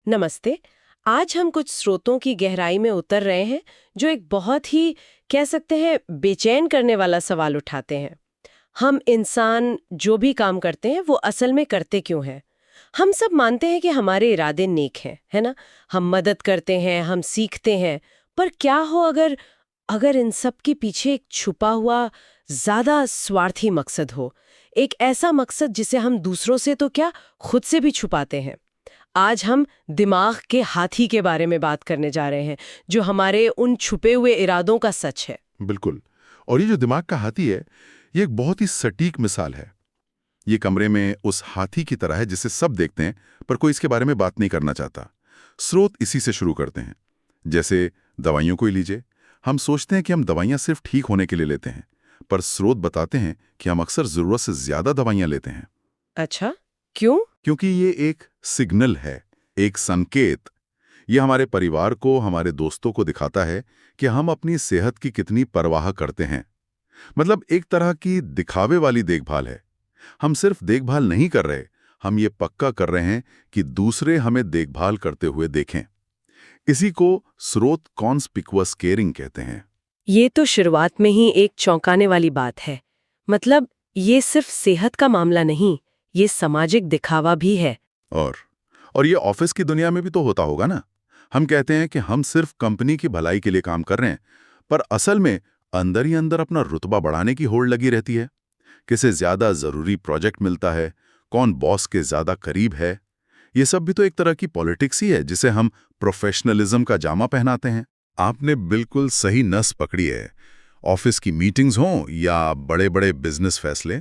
नमस्ते। आज हम कुछ स्रोतों की गहराई में उतर रहे हैं जो एक बहुत ही कह सकते हैं बेचैन करने वाला सवाल उठाते हैं। हम इंसान जो भी काम करते हैं वो असल में करते क्यों हैं? हम सब मानते हैं कि हमारे इरादे नेक हैं, है ना? हम मदद करते हैं, हम सीखते हैं। पर क्या हो अगर अगर इन सब के पीछे एक छुपा हुआ ज्यादा स्वार्थी मकसद हो, एक ऐसा मकसद जिसे हम दूसरों से तो क्या खुद से भी छुपाते हैं। आज हम दिमाग के हाथी के बारे में बात करने जा रहे हैं, जो हमारे उन छुपे हुए इरादों का सच है। बिल्कुल। और ये जो दिमाग का हाथी है, ये एक बहुत ही सटीक मिसाल है। ये कमरे में उस हाथी की तरह है जिसे सब देखते हैं, पर कोई इसके बारे में बात नहीं करना चाहता। स्रोत इसी से शुरू करते हैं। जैसे दवाइयों को ही लीजिए। हम सोचते हैं कि हम दवाइयां सिर्फ ठीक होने के लिए लेते हैं, पर स्रोत बताते हैं कि हम अक्सर जरूरत से ज्यादा दवाइयां लेते हैं। अच्छा, क्यों? क्योंकि ये एक सिग्नल है, एक संकेत। ये हमारे परिवार को, हमारे दोस्तों को दिखाता है कि हम अपनी सेहत की कितनी परवाह करते हैं। मतलब एक तरह की दिखावे वाली देखभाल है। हम सिर्फ देखभाल नहीं कर रहे, हम ये पक्का कर रहे हैं कि दूसरे हमें देखभाल करते हुए देखें। इसी को स्रोत कॉन्स्पिक्वस केयरिंग कहते हैं। ये तो शुरुआत में ही एक चौंकाने वाली बात है। मतलब ये सिर्फ सेहत का मामला नहीं, ये सामाजिक दिखावा भी है। और और ये ऑफिस की दुनिया में भी तो होता होगा ना। हम कहते हैं कि हम सिर्फ कंपनी की भलाई के लिए काम कर रहे हैं, पर असल में अंदर ही अंदर अपना रुतबा बढ़ाने की होड़ लगी रहती है। किसे ज्यादा जरूरी प्रोजेक्ट मिलता है, कौन बॉस के ज्यादा करीब है। ये सब भी तो एक तरह की पॉलिटिक्स ही है, जिसे हम प्रोफेशनलिज्म का जामा पहनाते हैं। आपने बिल्कुल सही नस पकड़ी है। ऑफिस की मीटिंग्स हों या बड़े बड़े बिजनेस फैसले,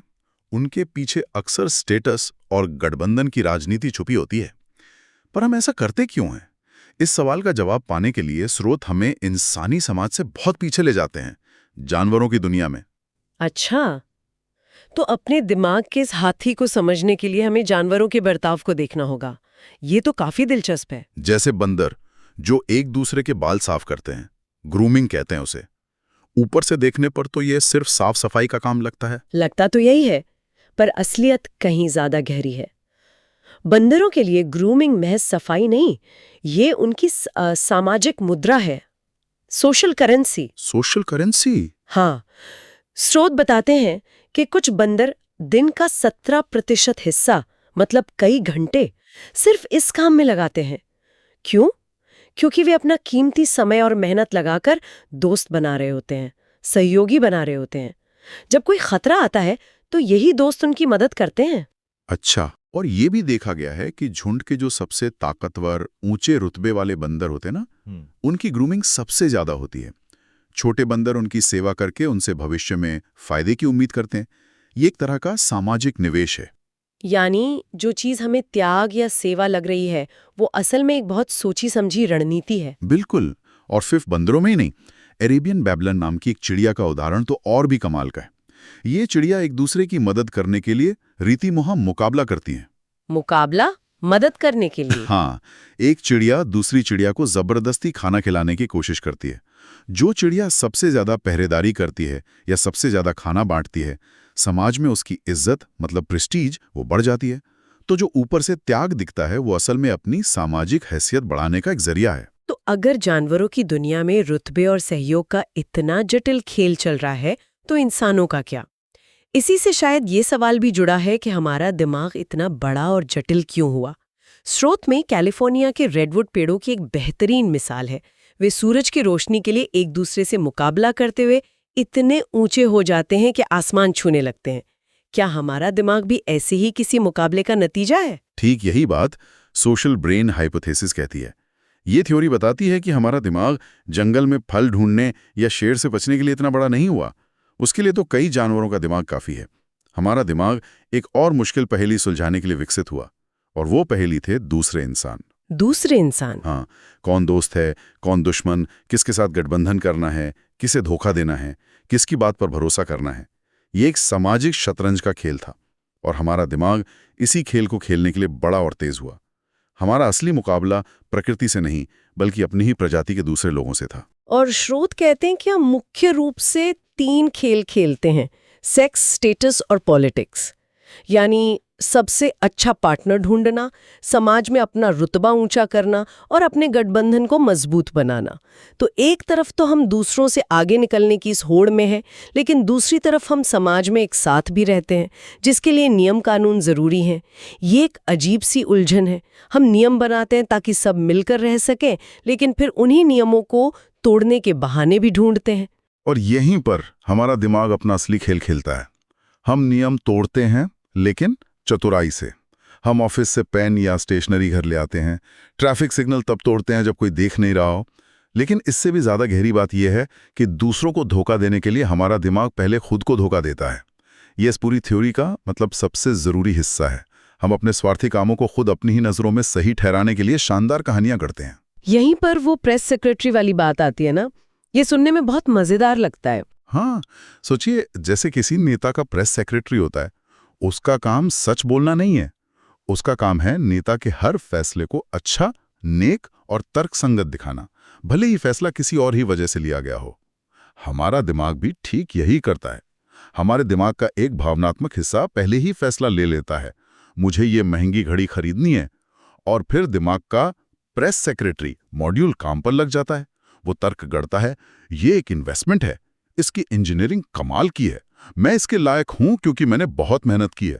उनके पीछे अक्सर स्टेटस और गठबंधन की राजनीति छुपी होती है। पर हम ऐसा करते क्यों हैं? इस सवाल का जवाब पाने के लिए स्रोत हमें इंसानी समाज से बहुत पीछे ले जाते हैं, जानवरों की दुनिया में। अच्छा, तो अपने दिमाग के इस हाथी को समझने के लिए हमें जानवरों के बर्ताव को देखना होगा। ये तो काफी दिलचस्प है। जैसे बंदर जो एक दूसरे के बाल साफ करते हैं, ग्रूमिंग कहते हैं उसे। ऊपर से देखने पर तो ये सिर्फ साफ सफाई का काम लगता है। लगता तो यही है, पर असलियत कहीं ज्यादा गहरी है। बंदरों के लिए ग्रूमिंग महज सफाई नहीं, ये उनकी सामाजिक मुद्रा है, सोशल करेंसी। Social currency? हाँ, स्रोत बताते हैं कि कुछ बंदर दिन का 17% हिस्सा, मतलब कई घंटे, सिर्फ इस काम में लगाते हैं। क्यों? क्योंकि वे अपना कीमती समय और मेहनत लगाकर दोस्त बना रहे होते हैं, सहयोगी बना रहे होते हैं। जब कोई खतरा आता है तो यही दोस्त उनकी मदद करते हैं। अच्छा, और ये भी देखा गया है कि झुंड के जो सबसे ताकतवर, ऊंचे रुतबे वाले बंदर होते हैं ना, उनकी ग्रूमिंग सबसे ज्यादा होती है। छोटे बंदर उनकी सेवा करके उनसे भविष्य में फायदे की उम्मीद करते हैं। ये एक तरह का सामाजिक निवेश है। यानी जो चीज हमें त्याग या सेवा लग रही है, वो असल में एक बहुत सोची समझी रणनीति है। बिल्कुल। और सिर्फ बंदरों में ही नहीं, एरेबियन बैबलन नाम की एक चिड़िया का उदाहरण तो और भी कमाल का है। ये चिड़िया एक दूसरे की मदद करने के लिए रीतिमुहा मुकाबला करती हैं। मुकाबला? मदद करने के लिए? हाँ, एक चिड़िया दूसरी चिड़िया को जबरदस्ती खाना खिलाने की कोशिश करती है। जो चिड़िया सबसे ज्यादा पहरेदारी करती है या सबसे ज्यादा खाना बांटती है, समाज में उसकी इज्जत, मतलब प्रेस्टीज, वो बढ़ जाती है। तो जो ऊपर से त्याग दिखता है, वो असल में अपनी सामाजिक हैसियत बढ़ाने का एक जरिया है। तो अगर जानवरों की दुनिया में रुतबे और सहयोग का इतना जटिल खेल चल रहा है, तो इंसानों का क्या? इसी से शायद ये सवाल भी जुड़ा है कि हमारा दिमाग इतना बड़ा और जटिल क्यों हुआ। स्रोत में कैलिफोर्निया के रेडवुड पेड़ों की एक बेहतरीन मिसाल है। वे सूरज की रोशनी के लिए एक दूसरे से मुकाबला करते हुए इतने ऊंचे हो जाते हैं कि आसमान छूने लगते हैं। क्या हमारा दिमाग भी ऐसे ही किसी मुकाबले का नतीजा है? ठीक यही बात सोशल ब्रेन हाइपोथेसिस कहती है। ये थ्योरी बताती है कि हमारा दिमाग जंगल में फल ढूंढने या शेर से बचने के लिए इतना बड़ा नहीं हुआ। उसके लिए तो कई जानवरों का दिमाग काफी है। हमारा दिमाग एक और मुश्किल पहेली सुलझाने के लिए विकसित हुआ, और वो पहेली थे दूसरे इंसान। दूसरे इंसान? हाँ, कौन दोस्त है, कौन दुश्मन, किसके साथ गठबंधन करना है, किसे धोखा देना है, किसकी बात पर भरोसा करना है। ये एक सामाजिक शतरंज का खेल था, और हमारा दिमाग इसी खेल को खेलने के लिए बड़ा और तेज हुआ। हमारा असली मुकाबला प्रकृति से नहीं, बल्कि अपनी ही प्रजाति के दूसरे लोगों से था। और स्रोत कहते हैं कि हम मुख्य रूप से 3 खेल खेलते हैं: सेक्स, स्टेटस और पॉलिटिक्स। यानी सबसे अच्छा पार्टनर ढूंढना, समाज में अपना रुतबा ऊंचा करना और अपने गठबंधन को मजबूत बनाना। तो एक तरफ तो हम दूसरों से आगे निकलने की इस होड़ में हैं, लेकिन दूसरी तरफ हम समाज में एक साथ भी रहते हैं, जिसके लिए नियम कानून जरूरी हैं। ये एक अजीब सी उलझन है। हम नियम बनाते हैं ताकि सब मिलकर रह सकें, लेकिन फिर उन्हीं नियमों को तोड़ने के बहाने भी ढूंढते हैं। और यहीं पर हमारा दिमाग अपना असली खेल खेलता है। हम नियम तोड़ते हैं, लेकिन चतुराई से। हम ऑफिस से पेन या स्टेशनरी घर ले आते हैं, ट्रैफिक सिग्नल तब तोड़ते हैं जब कोई देख नहीं रहा हो। लेकिन इससे भी ज्यादा गहरी बात यह है कि दूसरों को धोखा देने के लिए हमारा दिमाग पहले खुद को धोखा देता है। ये इस पूरी थ्योरी का सबसे जरूरी हिस्सा है। हम अपने स्वार्थी कामों को खुद अपनी ही नजरों में सही ठहराने के लिए शानदार कहानियां गढ़ते हैं। यहीं पर वो प्रेस सेक्रेटरी वाली बात आती है ना। ये सुनने में बहुत मजेदार लगता है। हाँ, सोचिए, जैसे किसी नेता का प्रेस सेक्रेटरी होता है। उसका काम सच बोलना नहीं है, उसका काम है नेता के हर फैसले को अच्छा, नेक और तर्कसंगत दिखाना, भले ही फैसला किसी और ही वजह से लिया गया हो। हमारा दिमाग भी ठीक यही करता है। हमारे दिमाग का एक भावनात्मक हिस्सा पहले ही फैसला ले लेता है, मुझे ये महंगी घड़ी खरीदनी है, और फिर दिमाग का प्रेस सेक्रेटरी मॉड्यूल काम पर लग जाता है। वो तर्क गढ़ता है, ये एक इन्वेस्टमेंट है, इसकी इंजीनियरिंग कमाल की है, मैं इसके लायक हूं क्योंकि मैंने बहुत मेहनत की है।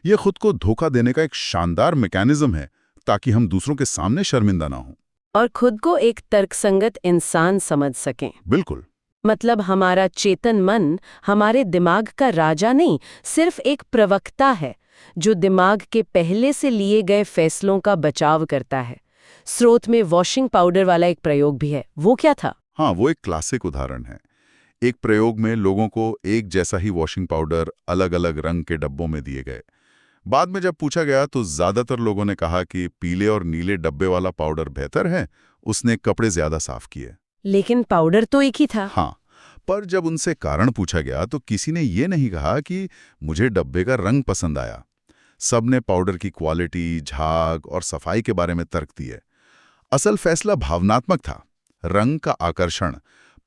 यह खुद को धोखा देने का एक शानदार मैकेनिज्म है, ताकि हम दूसरों के सामने शर्मिंदा ना हों और खुद को एक तर्कसंगत इंसान समझ सकें। बिल्कुल। मतलब हमारा चेतन मन हमारे दिमाग का राजा नहीं, सिर्फ एक प्रवक्ता है जो दिमाग के पहले से लिए गए फैसलों का बचाव करता है। स्रोत में वॉशिंग पाउडर वाला एक प्रयोग भी है, वो क्या था? हाँ, वो एक क्लासिक उदाहरण है। एक प्रयोग में लोगों को एक जैसा ही वॉशिंग पाउडर अलग अलग रंग के डब्बों में दिए गए। बाद में जब पूछा गया तो ज्यादातर लोगों ने कहा कि पीले और नीले डब्बे वाला पाउडर बेहतर है, उसने कपड़े ज्यादा साफ किए। लेकिन पाउडर तो एक ही था। हाँ, पर जब उनसे कारण पूछा गया तो किसी ने ये नहीं कहा कि मुझे डब्बे का रंग पसंद आया। सबने पाउडर की क्वालिटी, झाग और सफाई के बारे में तर्क दिए। असल फैसला भावनात्मक था, रंग का आकर्षण,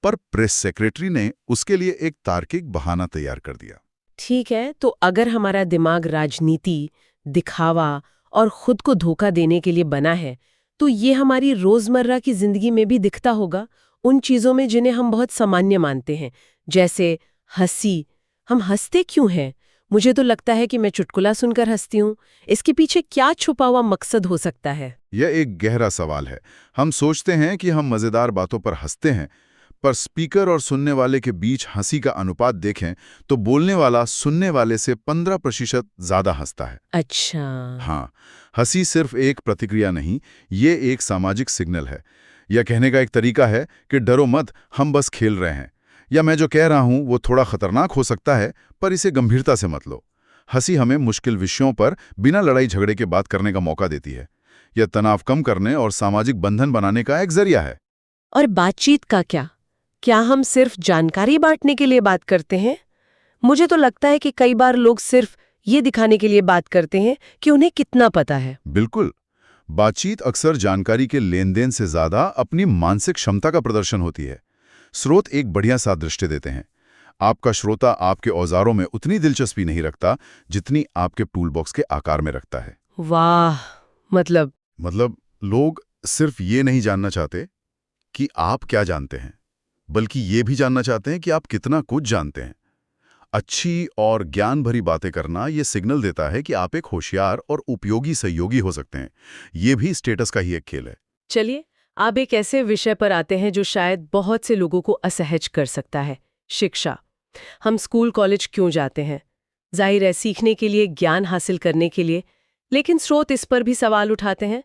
पर प्रेस सेक्रेटरी ने उसके लिए एक तार्किक बहाना तैयार कर दिया। ठीक है, तो अगर हमारा दिमाग राजनीति, दिखावा और खुद को धोखा देने के लिए बना है, तो ये हमारी रोजमर्रा की जिंदगी में भी दिखता होगा, उन चीजों में जिन्हें हम बहुत सामान्य मानते हैं, जैसे हंसी। हम हंसते क्यों हैं? मुझे तो लगता है कि मैं चुटकुला सुनकर हंसती हूँ। इसके पीछे क्या छुपा हुआ मकसद हो सकता है? यह एक गहरा सवाल है। हम सोचते हैं कि हम मजेदार बातों पर हंसते हैं, पर स्पीकर और सुनने वाले के बीच हंसी का अनुपात देखें तो बोलने वाला सुनने वाले से 15% ज्यादा हंसता है। अच्छा। हाँ, हंसी सिर्फ एक प्रतिक्रिया नहीं, ये एक सामाजिक सिग्नल है। यह कहने का एक तरीका है कि डरो मत, हम बस खेल रहे हैं, या मैं जो कह रहा हूं वो थोड़ा खतरनाक हो सकता है, पर इसे गंभीरता से मत लो। हंसी हमें मुश्किल विषयों पर बिना लड़ाई झगड़े के बात करने का मौका देती है। यह तनाव कम करने और सामाजिक बंधन बनाने का एक जरिया है। और बातचीत का क्या हम सिर्फ जानकारी बांटने के लिए बात करते हैं? मुझे तो लगता है कि कई बार लोग सिर्फ ये दिखाने के लिए बात करते हैं कि उन्हें कितना पता है। बिल्कुल, बातचीत अक्सर जानकारी के लेन देन से ज्यादा अपनी मानसिक क्षमता का प्रदर्शन होती है। स्रोत एक बढ़िया सादृश्य देते हैं। आपका श्रोता आपके औजारों में उतनी दिलचस्पी नहीं रखता जितनी आपके टूल बॉक्स के आकार में रखता है। वाह! मतलब लोग सिर्फ ये नहीं जानना चाहते कि आप क्या जानते हैं, बल्कि ये भी जानना चाहते हैं कि आप कितना कुछ जानते हैं। अच्छी और ज्ञान भरी बातें करना ये सिग्नल देता है कि आप एक होशियार और उपयोगी सहयोगी हो सकते हैं। ये भी स्टेटस का ही एक खेल है। चलिए, अब एक ऐसे विषय पर आते हैं जो शायद बहुत से लोगों को असहज कर सकता है, शिक्षा। हम स्कूल कॉलेज क्यों जाते हैं? जाहिर है, सीखने के लिए, ज्ञान हासिल करने के लिए। लेकिन स्रोत इस पर भी सवाल उठाते हैं।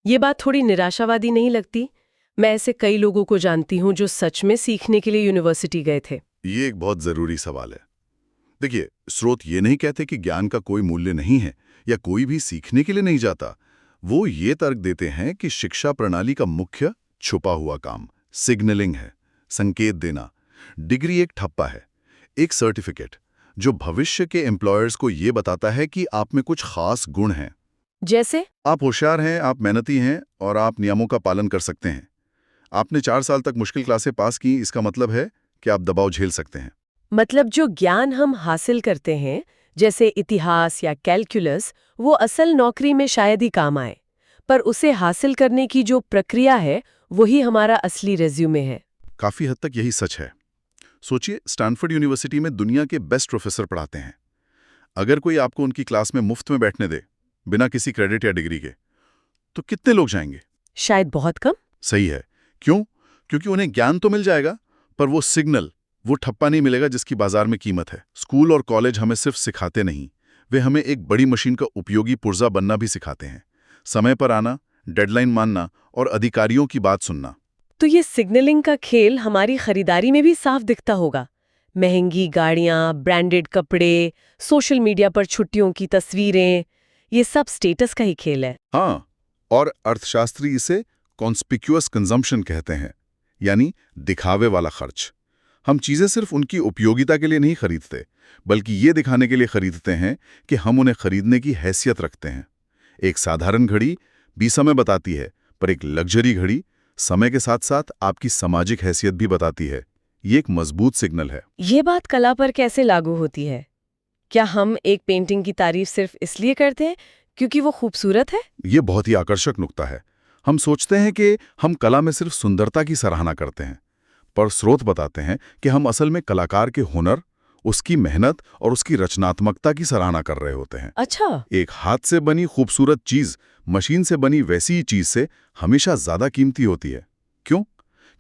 ये बात थोड़ी निराशावादी नहीं लगती? मैं ऐसे कई लोगों को जानती हूँ जो सच में सीखने के लिए यूनिवर्सिटी गए थे। ये एक बहुत जरूरी सवाल है। देखिए, स्रोत ये नहीं कहते कि ज्ञान का कोई मूल्य नहीं है या कोई भी सीखने के लिए नहीं जाता। वो ये तर्क देते हैं कि शिक्षा प्रणाली का मुख्य छुपा हुआ काम सिग्नलिंग है, संकेत देना। डिग्री एक ठप्पा है, एक सर्टिफिकेट जो भविष्य के एम्प्लॉयर्स को ये बताता है कि आप में कुछ खास गुण हैं। जैसे आप होशियार हैं, आप मेहनती हैं और आप नियमों का पालन कर सकते हैं। आपने 4 साल तक मुश्किल क्लासें पास की, इसका मतलब है कि आप दबाव झेल सकते हैं। मतलब जो ज्ञान हम हासिल करते हैं, जैसे इतिहास या कैलकुलस, वो असल नौकरी में शायद ही काम आए, पर उसे हासिल करने की जो प्रक्रिया है वही हमारा असली रेज्यूमे है। काफी हद तक यही सच है। सोचिए, स्टैनफोर्ड यूनिवर्सिटी में दुनिया के बेस्ट प्रोफेसर पढ़ाते हैं। अगर कोई आपको उनकी क्लास में मुफ्त में बैठने दे, बिना किसी क्रेडिट या डिग्री के, तो कितने लोग जाएंगे? शायद बहुत कम। सही है। क्यों? क्योंकि उन्हें ज्ञान तो मिल जाएगा, पर वो सिग्नल, वो ठप्पा नहीं मिलेगा जिसकी बाजार में कीमत है। स्कूल और कॉलेज हमें सिर्फ सिखाते नहीं, वे हमें एक बड़ी मशीन का उपयोगी पुर्जा बनना भी सिखाते हैं। समय पर आना, डेडलाइन मानना और अधिकारियों की बात सुनना। तो ये सिग्नलिंग का खेल हमारी खरीदारी में भी साफ दिखता होगा। महंगी गाड़ियां, ब्रांडेड कपड़े, सोशल मीडिया पर छुट्टियों की तस्वीरें, ये सब स्टेटस का ही खेल है। हाँ, और अर्थशास्त्री इसे कॉन्स्पिक्यूअस कंजम्पशन कहते हैं, यानी दिखावे वाला खर्च। हम चीजें सिर्फ उनकी उपयोगिता के लिए नहीं खरीदते, बल्कि ये दिखाने के लिए खरीदते हैं कि हम उन्हें खरीदने की हैसियत रखते हैं। एक साधारण घड़ी भी समय बताती है, पर एक लग्जरी घड़ी समय के साथ साथ आपकी सामाजिक हैसियत भी बताती है। ये एक मजबूत सिग्नल है। ये बात कला पर कैसे लागू होती है? क्या हम एक पेंटिंग की तारीफ सिर्फ इसलिए करते हैं क्योंकि वो खूबसूरत है? ये बहुत ही आकर्षक नुक्ता है। हम सोचते हैं कि हम कला में सिर्फ सुंदरता की सराहना करते हैं, पर स्रोत बताते हैं कि हम असल में कलाकार के हुनर, उसकी मेहनत और उसकी रचनात्मकता की सराहना कर रहे होते हैं। अच्छा। एक हाथ से बनी खूबसूरत चीज मशीन से बनी वैसी ही चीज से हमेशा ज्यादा कीमती होती है। क्यों?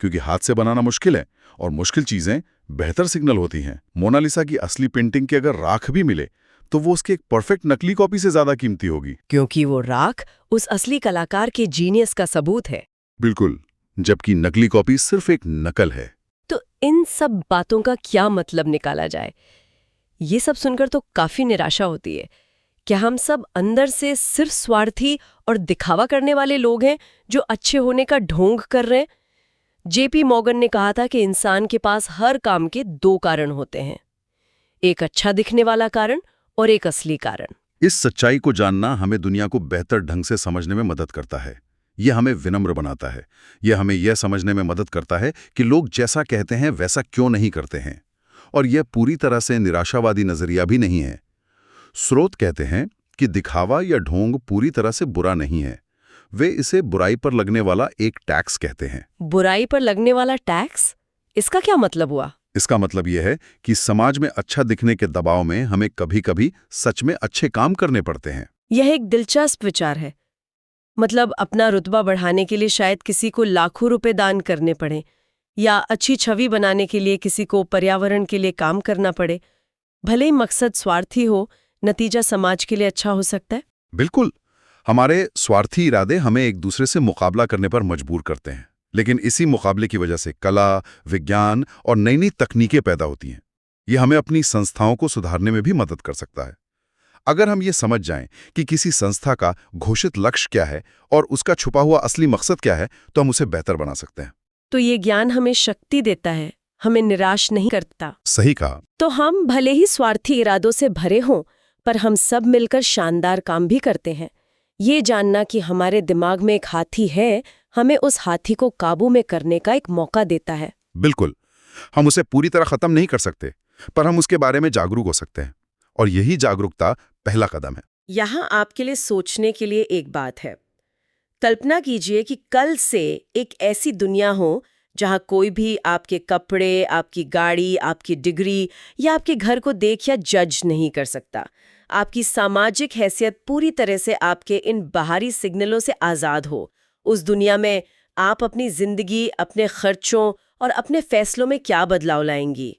क्योंकि हाथ से बनाना मुश्किल है और मुश्किल चीजें बेहतर सिग्नल होती हैं। मोनालिसा की असली पेंटिंग की अगर राख भी मिले तो वो उसके एक परफेक्ट नकली कॉपी से ज्यादा कीमती होगी। क्योंकि वो राख उस असली कलाकार के जीनियस का सबूत है। बिल्कुल, जबकि नकली कॉपी सिर्फ एक नकल है। तो इन सब बातों का क्या मतलब निकाला जाए? ये सब सुनकर तो काफी निराशा होती है। क्या हम सब अंदर से सिर्फ स्वार्थी और दिखावा करने वाले लोग हैं जो अच्छे होने का ढोंग कर रहे हैं? जेपी मॉर्गन ने कहा था कि इंसान के पास हर काम के दो कारण होते हैं, एक अच्छा दिखने वाला कारण और एक असली कारण। इस सच्चाई को जानना हमें दुनिया को बेहतर ढंग से समझने में मदद करता है। यह हमें विनम्र बनाता है। यह हमें यह समझने में मदद करता है कि लोग जैसा कहते हैं वैसा क्यों नहीं करते हैं। और यह पूरी तरह से निराशावादी नजरिया भी नहीं है। स्रोत कहते हैं कि दिखावा या ढोंग पूरी तरह से बुरा नहीं है। वे इसे बुराई पर लगने वाला एक टैक्स कहते हैं। बुराई पर लगने वाला टैक्स? इसका क्या मतलब हुआ? इसका मतलब यह है कि समाज में अच्छा दिखने के दबाव में हमें कभी-कभी सच में अच्छे काम करने पड़ते हैं। यह एक दिलचस्प विचार है। मतलब अपना रुतबा बढ़ाने के लिए शायद किसी को लाखों रुपए दान करने पड़े, या अच्छी छवि बनाने के लिए किसी को पर्यावरण के लिए काम करना पड़े। भले ही मकसद स्वार्थी हो, नतीजा समाज के लिए अच्छा हो सकता है। बिल्कुल, हमारे स्वार्थी इरादे हमें एक दूसरे से मुकाबला करने पर मजबूर करते हैं, लेकिन इसी मुकाबले की वजह से कला, विज्ञान और नई नई तकनीकें पैदा होती हैं। ये हमें अपनी संस्थाओं को सुधारने में भी मदद कर सकता है। अगर हम ये समझ जाएं कि किसी संस्था का घोषित लक्ष्य क्या है और उसका छुपा हुआ असली मकसद क्या है, तो हम उसे बेहतर बना सकते हैं। तो ये ज्ञान हमें शक्ति देता है, हमें निराश नहीं करता। सही कहा। तो हम भले ही स्वार्थी इरादों से भरे हों, पर हम सब मिलकर शानदार काम भी करते हैं। ये जानना कि हमारे दिमाग में एक हाथी है, हमें उस हाथी को काबू में करने का एक मौका देता है। बिल्कुल, हम उसे पूरी तरह खत्म नहीं कर सकते, पर हम उसके बारे में जागरूक हो सकते हैं, और यही जागरूकता पहला कदम है। यहाँ आपके लिए सोचने के लिए एक बात है। कल्पना कीजिए कि कल से एक ऐसी दुनिया हो जहाँ कोई भी आपके कपड़े, आपकी गाड़ी, आपकी डिग्री या आपके घर को देख या जज नहीं कर सकता। आपकी सामाजिक हैसियत पूरी तरह से आपके इन बाहरी सिग्नलों से आज़ाद हो। उस दुनिया में आप अपनी जिंदगी, अपने खर्चों और अपने फैसलों में क्या बदलाव लाएंगी?